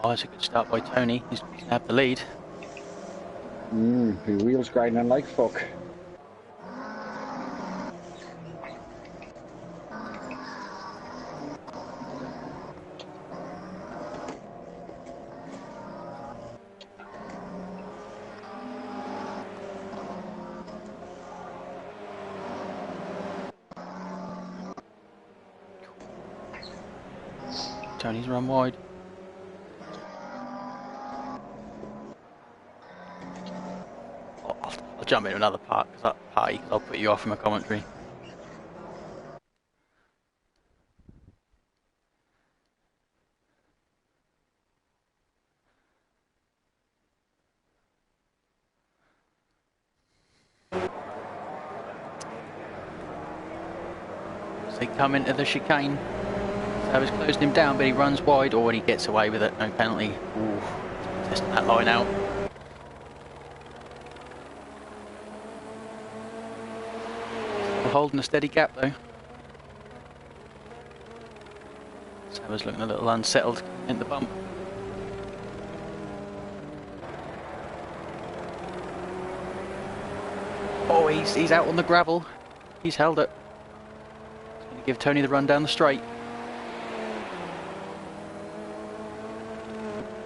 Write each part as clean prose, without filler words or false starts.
Oh, it's a good start by Tony. He's going to have the lead. The wheels grinding like fuck. Tony's run wide. I'll jump into another party because I'll put you off from a commentary. As they come into the chicane, Savage closing him down, but he runs wide, or when he gets away with it, no penalty. Ooh, testing that line out. Still holding a steady gap though. Savage looking a little unsettled in the bump. Oh, he's out on the gravel. He's held it. He's going to give Tony the run down the straight.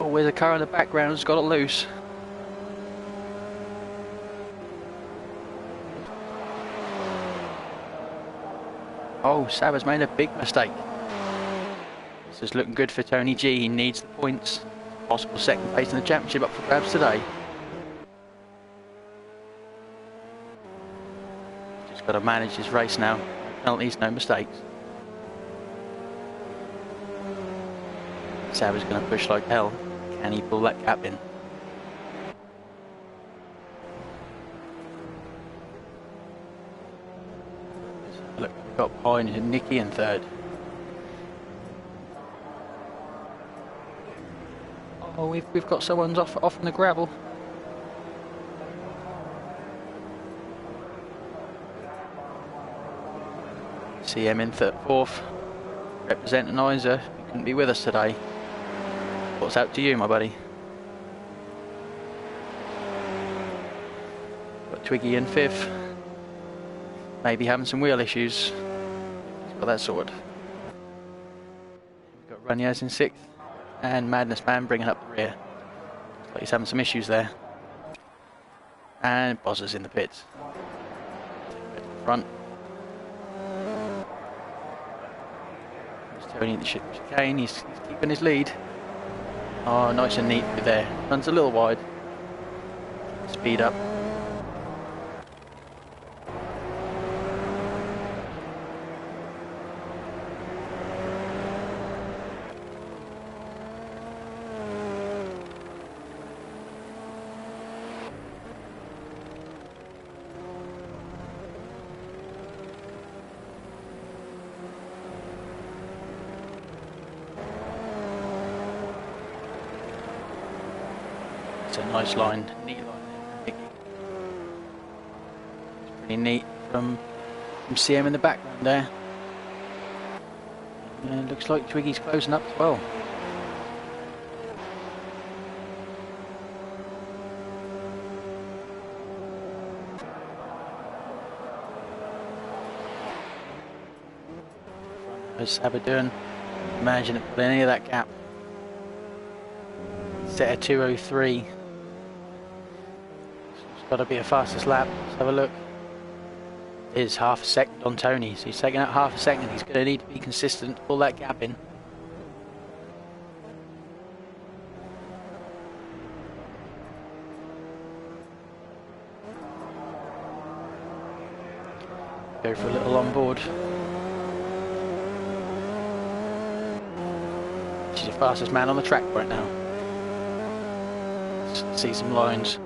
Oh, there's a car in the background who's got it loose. Oh, Savage made a big mistake. This is looking good for Tony G. He needs the points. Possible second place in the championship up for grabs today. Just got to manage his race now. No penalties, no mistakes. Savage going to push like hell. Can he pull that gap in? Look, we've got Pine and Nicky in third. Oh, we've got someone's off in the gravel. CM in fourth, representing Isa. He couldn't be with us today. What's out to you, my buddy? Got Twiggy in fifth. Maybe having some wheel issues. He's got that sorted. We've got Runyaz in sixth. And Madness Man bringing up the rear. Looks like he's having some issues there. And Bozzer's in the pits. Front. There's Tony in the chicane. He's keeping his lead. Oh, nice and neat through there. Runs a little wide. Speed up. It's a nice line, neat line there. It's pretty neat from CM in the background there. And it looks like Twiggy's closing up as well. How's Saber doing? Managing to pull any of that gap. Set a 2:03. It's got to be a fastest lap. Let's have a look. It is half a second on Tony, so he's taking out half a second. He's going to need to be consistent to pull that gap in. Go for a little on board. She's the fastest man on the track right now. Let's see some lines.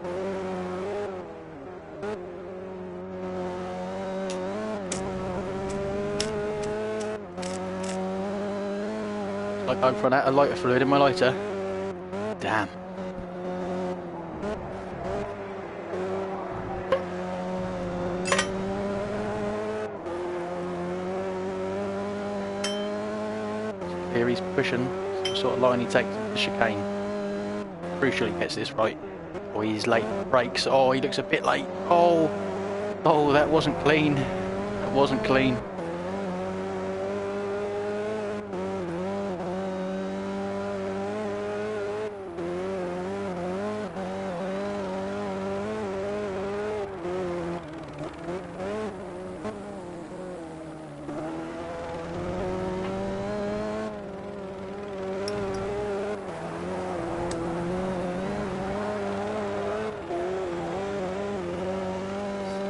Like I've run out of lighter fluid in my lighter. Damn. Here he's pushing some sort of line he takes to the chicane. crucial he gets this right. Oh, he's late for brakes. Oh, he looks a bit late. Oh, oh, that wasn't clean. That wasn't clean.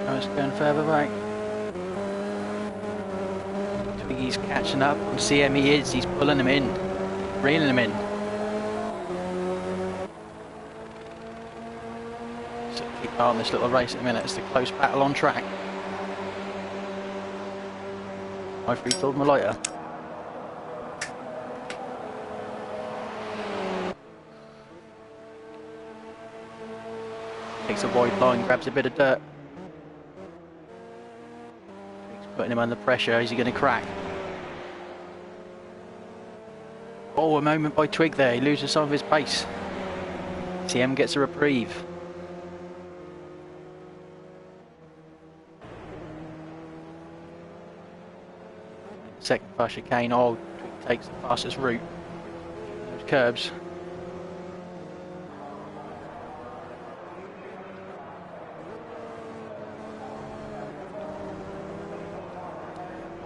It's going further back. Twiggy's catching up on CM. He is. He's pulling him in, reeling him in. So keep an eye on this little race at the minute. It's the close battle on track. I've refilled my lighter. Takes a wide line, grabs a bit of dirt. Putting him under pressure. Is he going to crack? Oh, a moment by Twig there. He loses some of his pace. CM gets a reprieve. Second far chicane. Oh, Twig takes the fastest route. Those curbs.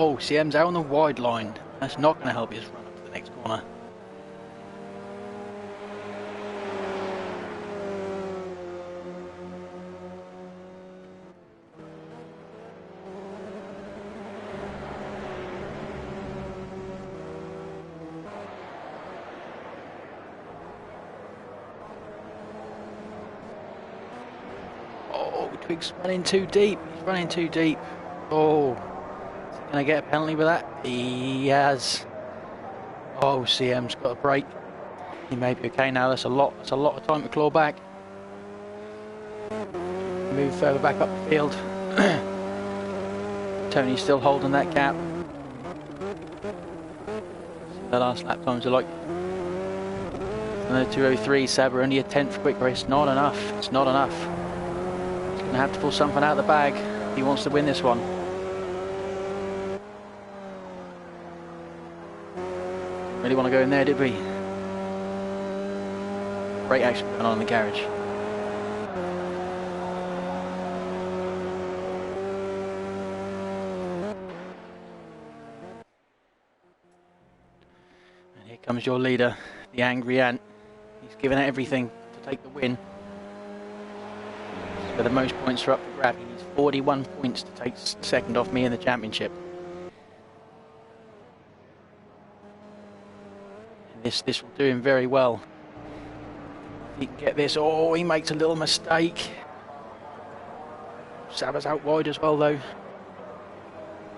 Oh, CM's out on the wide line. That's not going to help his run up to the next corner. Oh, Twig's running too deep. He's running too deep. Oh. Can I get a penalty with that? He has. Oh, CM's got a break. He may be okay now. That's a lot of time to claw back. Move further back up the field. Tony's still holding that gap. The last lap times are like another 2:03. Saber only a tenth quicker. It's not enough. It's not enough. He's going to have to pull something out of the bag if he wants to win this one. Really want to go in there, did we? Great action going on in the garage. And here comes your leader, the angry ant. He's given it everything to take the win. So the most points are up for grab. He needs 41 points to take second off me in the championship. This will do him very well. If he can get this. Oh, he makes a little mistake. Saber's out wide as well, though.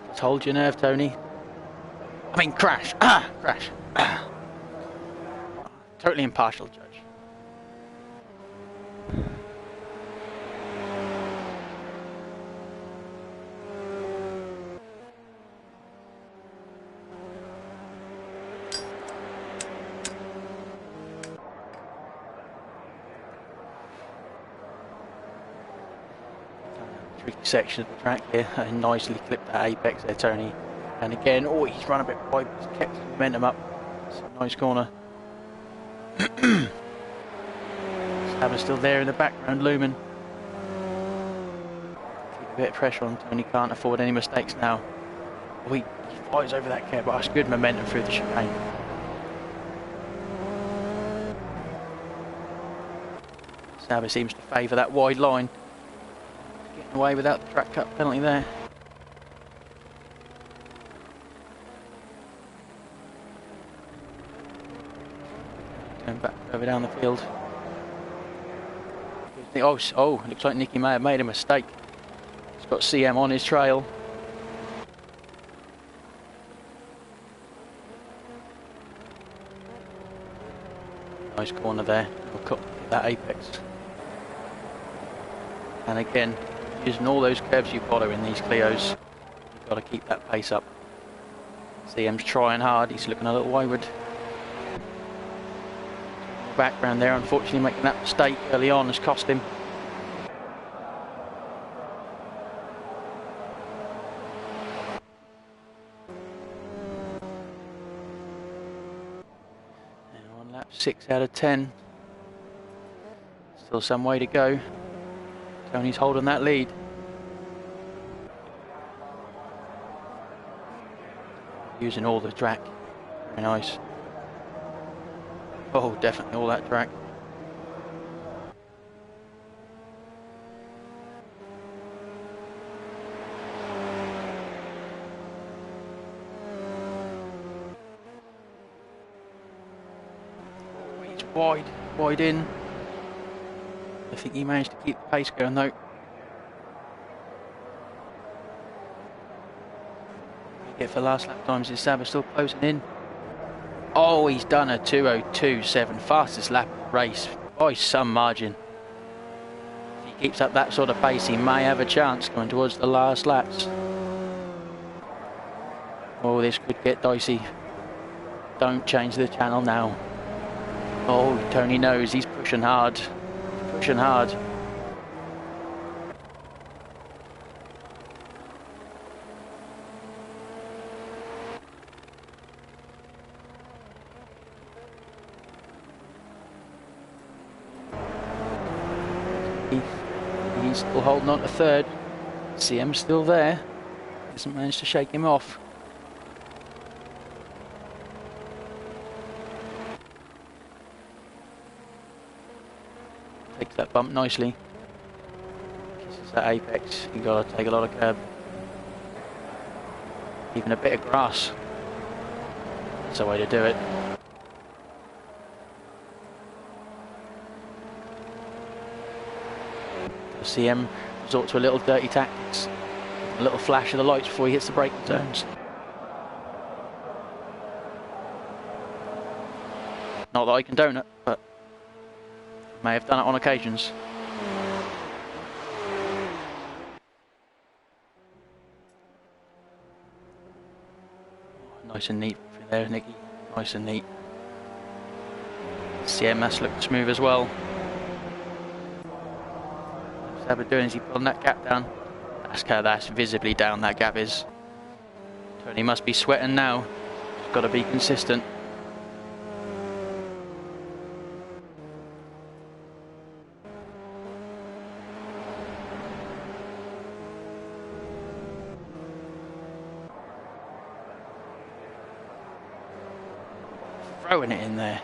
Just hold your nerve, Tony. I mean, crash. Crash. Totally impartial judge. Tricky section of the track here, and nicely clipped that apex there, Tony. And again, oh, he's run a bit wide, he's kept his momentum up. It's a nice corner. Saber's still there in the background, looming. Keep a bit of pressure on Tony, can't afford any mistakes now. Oh, he flies over that curb, but that's good momentum through the chicane. Saber seems to favour that wide line. Getting away without the track cut penalty there. Going back further down the field. Oh, looks like Nicky may have made a mistake. He's got CM on his trail. Nice corner there. We'll cut that apex. And again, using all those curves you follow in these Clios, you've got to keep that pace up. CM's trying hard, he's looking a little wayward. the background there. Unfortunately, making that mistake early on has cost him. And on lap 6 out of 10. Still some way to go. Tony's holding that lead. Using all the track. Very nice. Oh, definitely all that track. He's wide in. I think he managed to keep the pace going though. For last lap times, his Sabre still closing in. Oh, he's done a 2:02.7, fastest lap of the race by some margin. If he keeps up that sort of pace, he may have a chance going towards the last laps. Oh, this could get dicey. Don't change the channel now. Oh, Tony knows he's pushing hard. Pushing hard. He's still holding on to third. CM's still there. Hasn't managed to shake him off. Takes that bump nicely. Kisses that apex. You've got to take a lot of curb. Even a bit of grass. That's the way to do it. CM resort to a little dirty tactics. A little flash of the lights before he hits the braking zones. Not that I condone it, but may have done it on occasions. Nice and neat through there, Nicky. Nice and neat. CMS looked smooth as well. Sabre doing is he pulling that gap down. That's visibly down, that gap is. Tony must be sweating now. He's got to be consistent. Throwing it in there.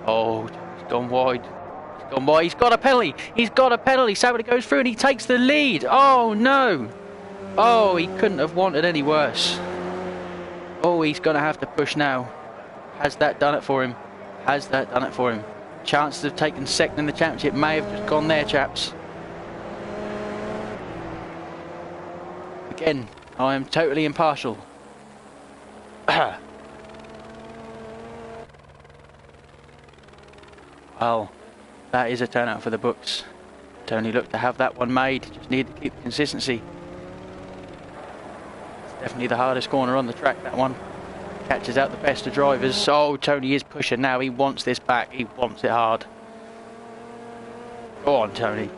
Oh, he's gone wide. He's gone wide. He's got a penalty. He's got a penalty. Sabre goes through and he takes the lead. Oh no. Oh, he couldn't have wanted any worse. Oh, he's going to have to push now. Has that done it for him? Has that done it for him? Chances of taking second in the championship may have just gone there, chaps. Again, I am totally impartial. Well, that is a turnout for the books. Tony looked to have that one made, just needed to keep the consistency. It's definitely the hardest corner on the track, that one. Catches out the best of drivers. Oh, Tony is pushing now. He wants this back. He wants it hard. Go on, Tony.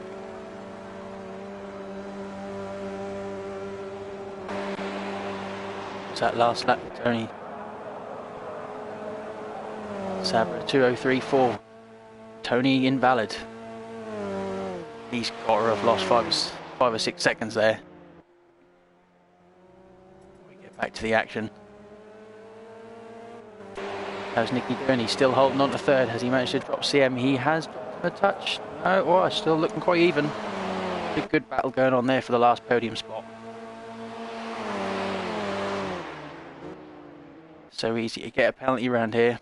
What's that last lap, Tony? Sabre 2:03.4. Tony invalid. He's got to have lost 5 or 6 seconds there. We get back to the action. How's Nicky doing? He's still holding on to third. Has he managed to drop CM? He has dropped a touch. No, well, still looking quite even. Good battle going on there for the last podium spot. So easy to get a penalty around here.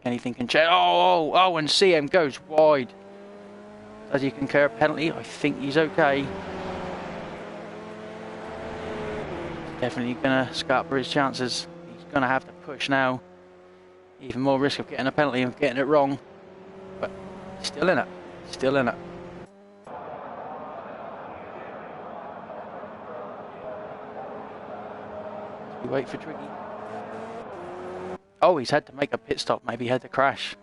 Anything can change. Oh, and CM goes wide. Does he concur a penalty? I think he's okay. Definitely going to scarp for his chances. He's going to have to push now. Even more risk of getting a penalty and getting it wrong. But he's still in it. Still in it. We wait for Tricky. Oh, he's had to make a pit stop. Maybe he had to crash.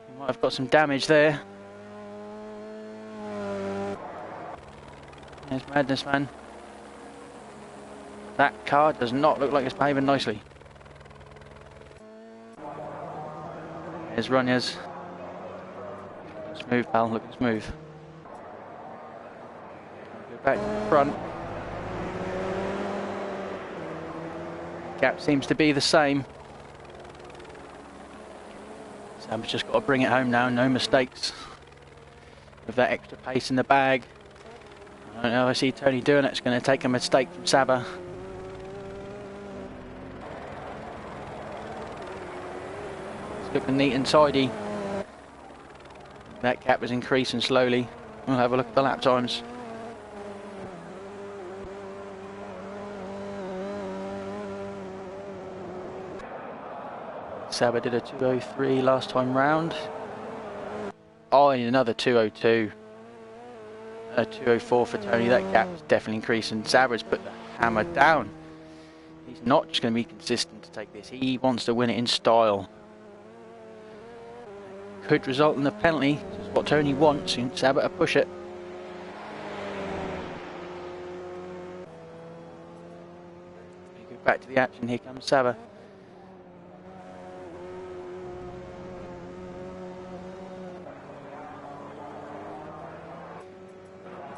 He might have got some damage there. There's madness, man. That car does not look like it's behaving nicely. There's Runyas. Smooth, pal. Looking smooth. Go back to the front. Gap seems to be the same. Sam's just got to bring it home now. No mistakes. With that extra pace in the bag. I don't know. I see Tony doing it. It's going to take a mistake from Saba. It's looking neat and tidy. That gap is increasing slowly. We'll have a look at the lap times. Saba did a 2:03 last time round. Oh, and another 2:02. A 2:04 for Tony. That gap is definitely increasing. Saba's put the hammer down. He's not just going to be consistent to take this. He wants to win it in style. Could result in a penalty. This is what Tony wants. And Saba to push it. We go back to the action. Here comes Saba.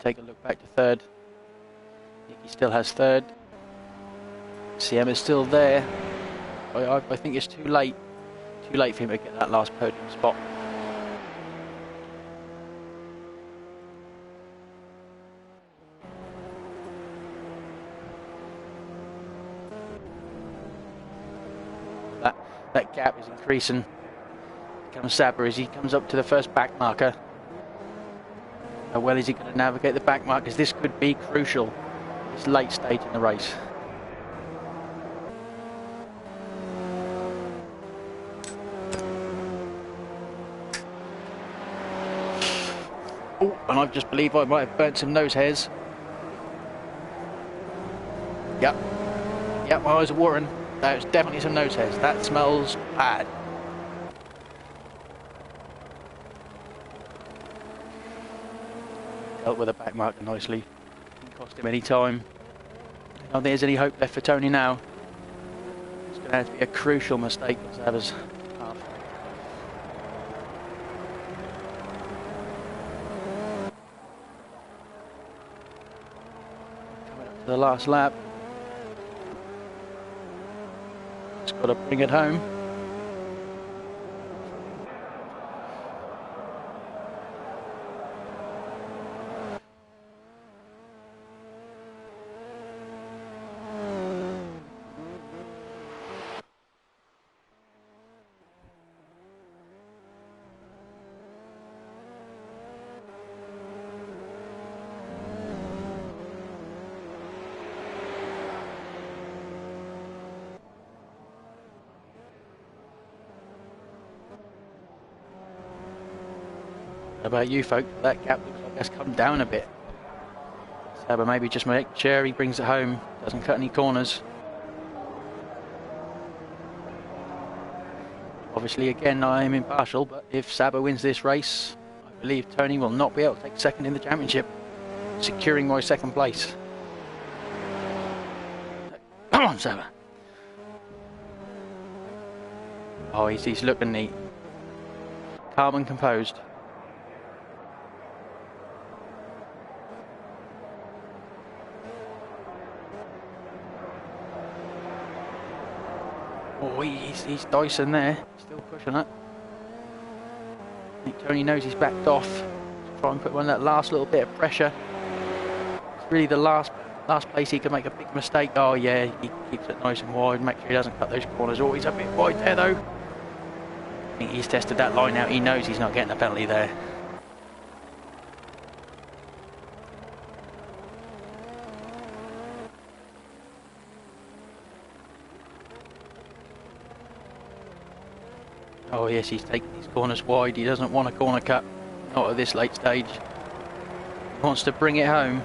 Take a look back to third. Nicky still has third. CM is still there. I think it's too late. Too late for him to get that last podium spot. That gap is increasing. Here comes Saba as he comes up to the first back marker. How well is he going to navigate the back markers? This could be crucial. This late stage in the race. Oh, and I just believe I might have burnt some nose hairs. Yep, my eyes are watering. There's definitely some nose hairs. That smells bad. Dealt with a back marker nicely. Didn't cost him any time. I don't think there's any hope left for Tony now. It's going to have to be a crucial mistake on Saba's half. Coming up to the last lap. Just got to bring it home. How about you folk? That gap looks like it's come down a bit. Saba maybe just make sure he brings it home, doesn't cut any corners. Obviously again I am impartial, but if Saba wins this race, I believe Tony will not be able to take second in the championship, securing my second place. Come on, Saba. Oh, he's looking neat. Calm and composed. Oh, he's dicing there. Still pushing it. I think Tony knows he's backed off. Try and put on that last little bit of pressure. It's really the last place he can make a big mistake. Oh yeah, he keeps it nice and wide. Make sure he doesn't cut those corners. Oh, he's a bit wide there though. I think he's tested that line out. He knows he's not getting a penalty there. Oh yes, he's taking these corners wide. He doesn't want a corner cut. Not at this late stage. He wants to bring it home.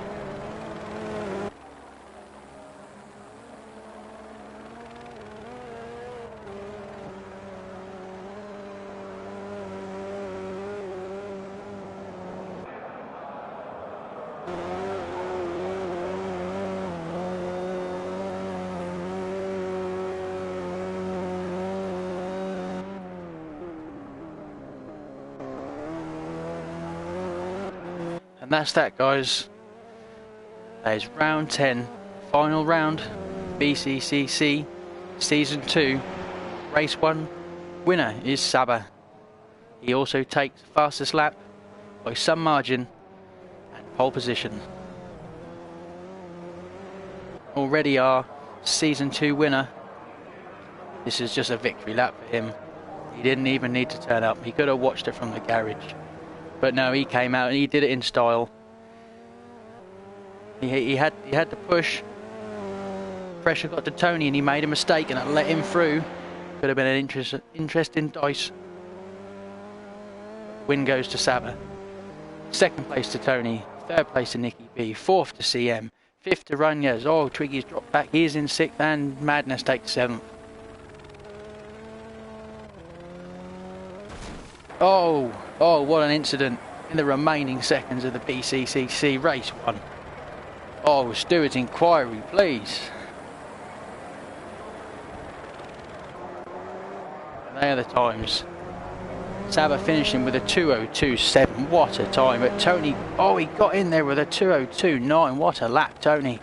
And that's that, guys. That is round 10, final round, BCCC Season 2, Race 1. Winner is Saba. He also takes fastest lap by some margin and pole position. Already our Season 2 winner. This is just a victory lap for him. He didn't even need to turn up. He could have watched it from the garage. But no, he came out and he did it in style. He had to push. Pressure got to Tony and he made a mistake and it let him through. Could have been an interesting dice. Win goes to Saba. Second place to Tony. Third place to Nicky B. Fourth to CM. Fifth to Runyas. Oh, Twiggy's dropped back. He's in sixth and Madness takes seventh. Oh, what an incident in the remaining seconds of the BCCC Race 1. Oh, Stewart's inquiry, please. And they are the times. Saba finishing with a 2:02.7. What a time. But Tony, oh, he got in there with a 2:02.9. What a lap, Tony.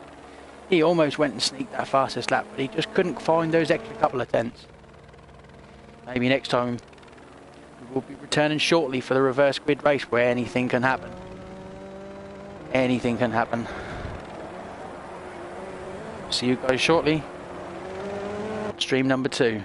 He almost went and sneaked that fastest lap, but he just couldn't find those extra couple of tenths. Maybe next time we'll be returning shortly for the reverse grid race where anything can happen. Anything can happen. See you guys shortly. Stream number 2.